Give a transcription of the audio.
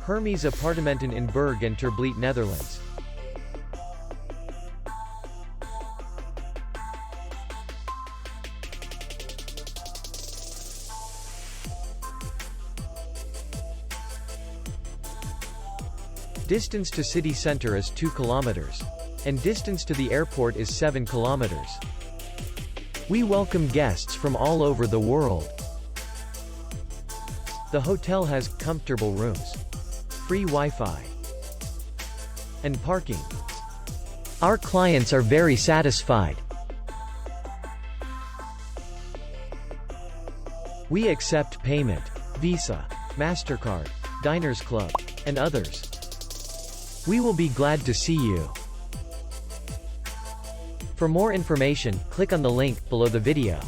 Hermes Appartementen in Berg and Terblijt, Netherlands. Distance to city center is 2 kilometers. And distance to the airport is 7 kilometers. We welcome guests from all over the world. The hotel has comfortable rooms, free Wi-Fi, and parking. Our clients are very satisfied. We accept payment, Visa, MasterCard, Diners Club, and others. We will be glad to see you. For more information, click on the link below the video.